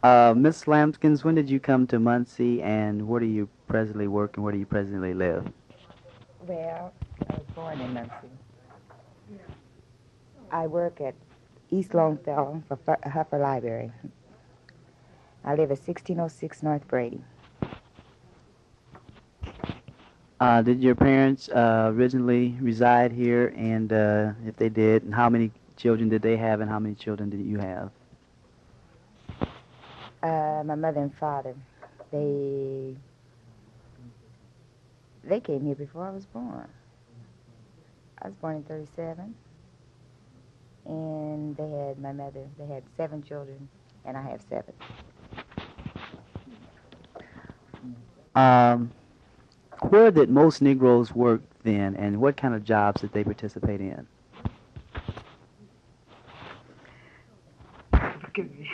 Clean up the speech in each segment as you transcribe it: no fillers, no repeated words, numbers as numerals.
Miss Lampkins, when did you come to Muncie, and where do you presently work, and where do you presently live? Well, I was born in Muncie. I work at East Longfellow for Huffer Library. I live at 1606 North Brady. Did your parents originally reside here, and if they did, and how many children did they have, and how many children did you have? My mother and father, they came here before I was born. I was born in 37, and they had 7 children, and I have 7. Um, where did most Negroes work then, and what kind of jobs did they participate in? Forgive me.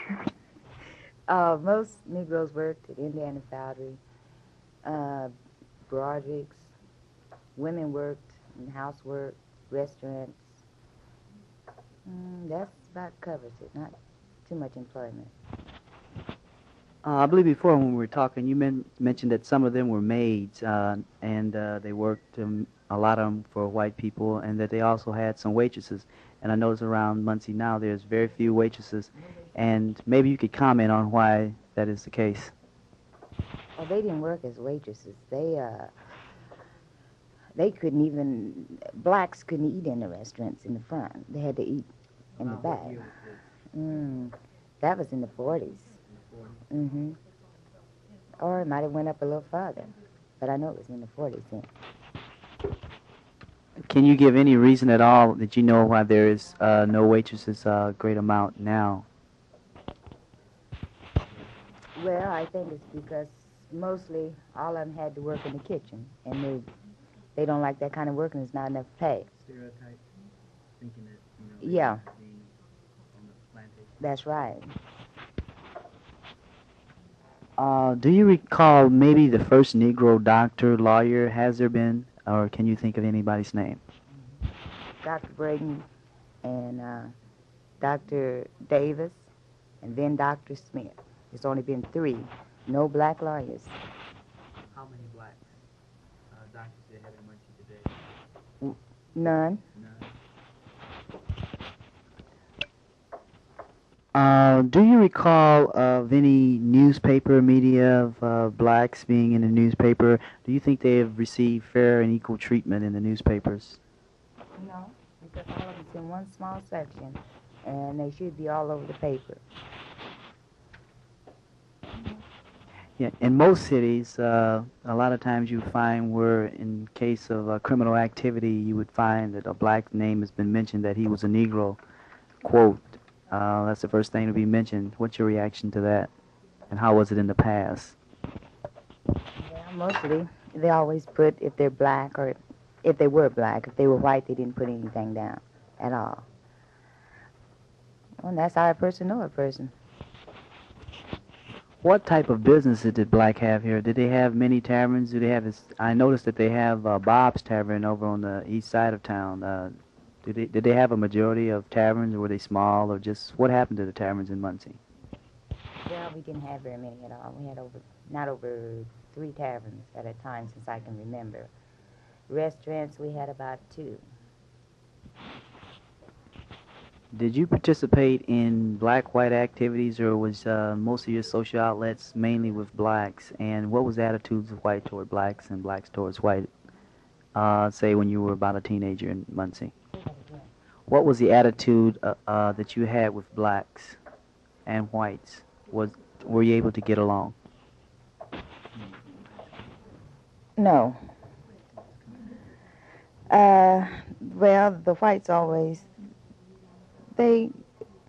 Most Negroes worked at Indiana Foundry, Broderick's. Women worked in housework, restaurants. That's about covers it, not too much employment. I believe before when we were talking, you mentioned that some of them were maids, and they worked a lot of them for white people, and that they also had some waitresses. And I notice around Muncie now there's very few waitresses, and maybe you could comment on why that is the case. Well, they didn't work as waitresses. They couldn't even, blacks couldn't eat in the restaurants in the front. They had to eat in the back. That was in the 40s. Mm-hmm. Or it might have went up a little farther, but I know it was in the 40s then. Can you give any reason at all that you know why there is no waitresses great amount now? Well, I think it's because mostly all of them had to work in the kitchen, and they don't like that kind of work, and there's not enough pay. Stereotype, thinking that, Yeah, being on the plantation. that's right. Do you recall maybe the first Negro doctor, lawyer? Has there been, or can you think of anybody's name? Dr. Braden and Dr. Davis, and then Dr. Smith. There's only been 3. No black lawyers. How many black doctors do they have in Muncie today? None. Do you recall of any newspaper media of blacks being in the newspaper? Do you think they have received fair and equal treatment in the newspapers? No, because all of it's in one small section, and they should be all over the paper. Yeah, in most cities, a lot of times you find where, in case of criminal activity, you would find that a black name has been mentioned, that he was a Negro. Quote. That's the first thing to be mentioned. What's your reaction to that? And how was it in the past? Yeah, mostly they always put if they're black or if they were black. If they were white, they didn't put anything down at all. Well, that's how a person know a person. What type of businesses did black have here? Did they have many taverns? Do they have this? I noticed that they have Bob's Tavern over on the east side of town. Did they have a majority of taverns, or were they small, or just what happened to the taverns in Muncie? Well, we didn't have very many at all. We had not over 3 taverns at a time since I can remember. Restaurants, we had about 2. Did you participate in black-white activities, or was most of your social outlets mainly with blacks? And what was the attitudes of white toward blacks and blacks towards white, say when you were about a teenager in Muncie? What was the attitude that you had with blacks and whites? Were you able to get along? No. Well, the whites always, they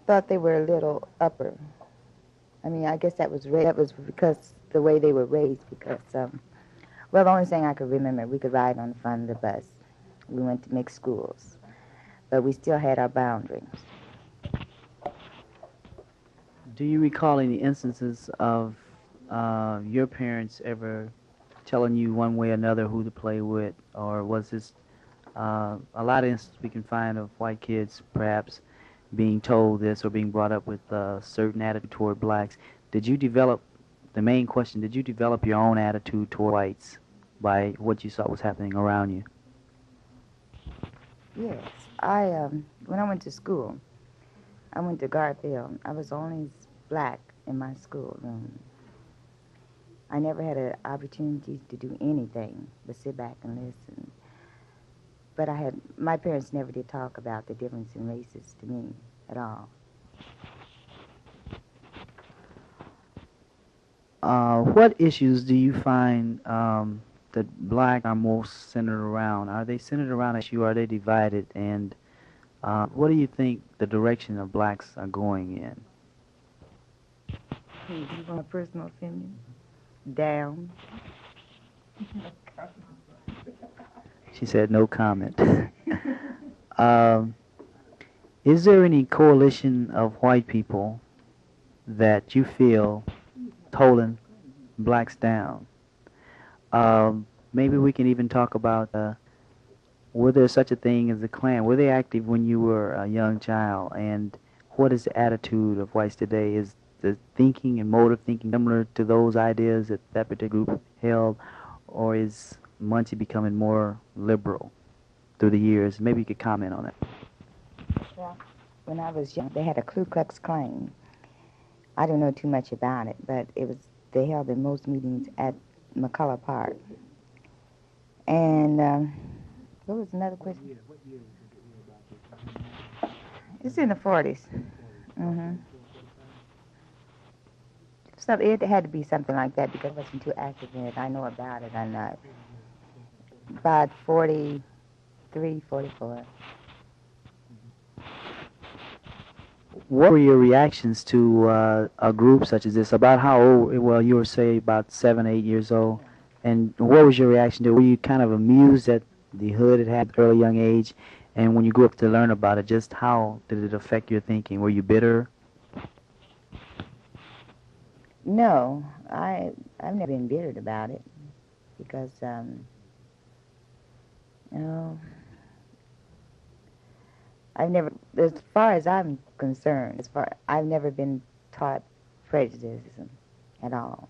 thought they were a little upper. I mean, I guess that was because the way they were raised, because, well, the only thing I could remember, we could ride on the front of the bus. We went to mixed schools, but we still had our boundaries. Do you recall any instances of your parents ever telling you one way or another who to play with, or was this a lot of instances we can find of white kids perhaps being told this or being brought up with a certain attitude toward blacks? did you develop, the main question, did you develop your own attitude toward whites by what you saw was happening around you? Yes. When I went to school, I went to Garfield. I was the only black in my schoolroom. I never had an opportunity to do anything but sit back and listen. But my parents never did talk about the difference in races to me at all. What issues do you find that black are most centered around? Are they centered around an issue? Are they divided? And what do you think the direction of blacks are going in? You want a personal opinion? Down. She said no comment. um, is there any coalition of white people that you feel holding blacks down? Maybe we can even talk about were there such a thing as a Klan? Were they active when you were a young child? And what is the attitude of whites today? Is the thinking and mode of thinking similar to those ideas that that particular group held? Or is Muncie becoming more liberal through the years? Maybe you could comment on that. Well, when I was young, they had a Ku Klux Klan. I don't know too much about it, but they held their most meetings at McCullough Park. And what was another question? What year was it? It's in the 40s. Mm-hmm. So it had to be something like that because I wasn't too active in it. I know about it. I'm not. About 43, 44. What were your reactions to a group such as this? About how old? Well, you were, say, about 7, 8 years old. And what was your reaction to it? Were you kind of amused at the hood it had at an early young age? And when you grew up to learn about it, just how did it affect your thinking? Were you bitter? No, I've never been bittered about it because, I've never, as far as I'm concerned, I've never been taught prejudice at all.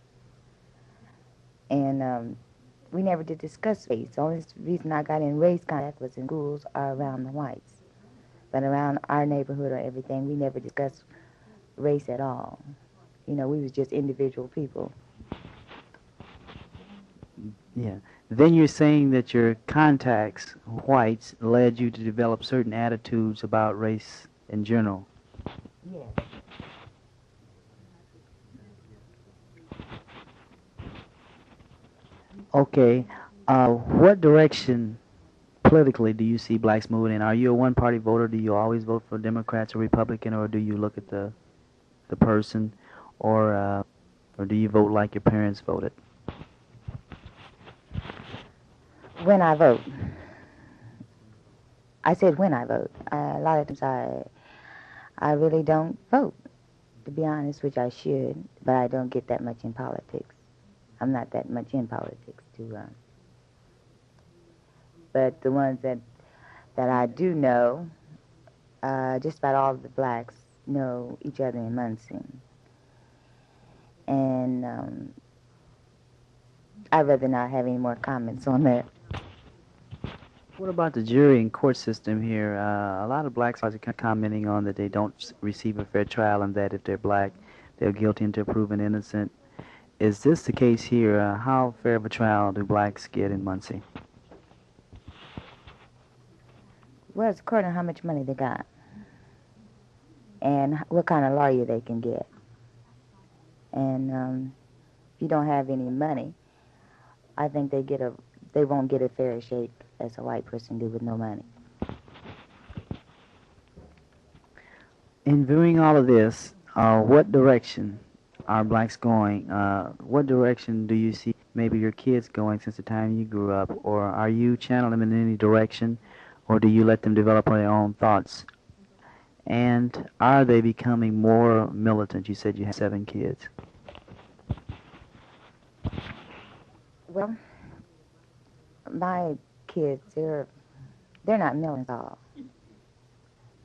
And we never did discuss race. The only reason I got in race contact was in schools or around the whites. But around our neighborhood or everything, we never discussed race at all. You know, we was just individual people. Yeah. Then you're saying that your contacts, whites, led you to develop certain attitudes about race in general. Yes. Okay. What direction politically do you see blacks moving in? Are you a one-party voter? Do you always vote for Democrats or Republican, or do you look at the person, or do you vote like your parents voted? When I vote. I said when I vote. A lot of times I really don't vote, to be honest, which I should, but I don't get that much in politics. I'm not that much in politics but the ones that I do know, just about all of the blacks know each other in Muncie. And I'd rather not have any more comments on that. What about the jury and court system here? A lot of blacks are commenting on that they don't receive a fair trial and that if they're black, they're guilty until proven innocent. Is this the case here? How fair of a trial do blacks get in Muncie? Well, it's according to how much money they got and what kind of lawyer they can get. And if you don't have any money, I think they won't get a fair shake as a white person do with no money. In viewing all of this, what direction are blacks going? What direction do you see maybe your kids going since the time you grew up? Or are you channeling them in any direction? Or do you let them develop their own thoughts? And are they becoming more militant? You said you had 7 kids. Well, my kids, they're not militant at all.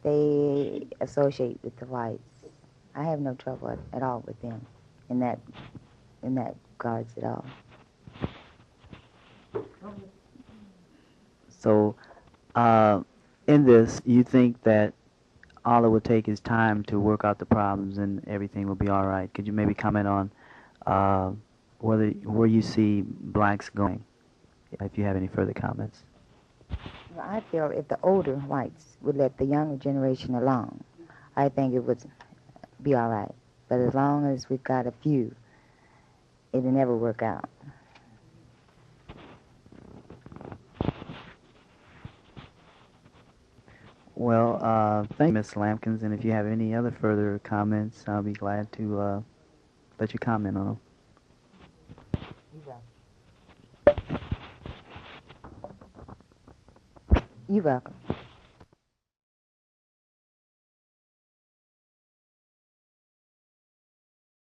They associate with the whites. I have no trouble at all with them in that regards at all. So, in this, you think that all it would take is time to work out the problems and everything will be all right. Could you maybe comment on where you see blacks going, if you have any further comments? Well, I feel if the older whites would let the younger generation alone, I think it would be all right. But as long as we've got a few, it'll never work out. Well, thank you, Ms. Lampkins, and if you have any other further comments, I'll be glad to let you comment on them. You're welcome.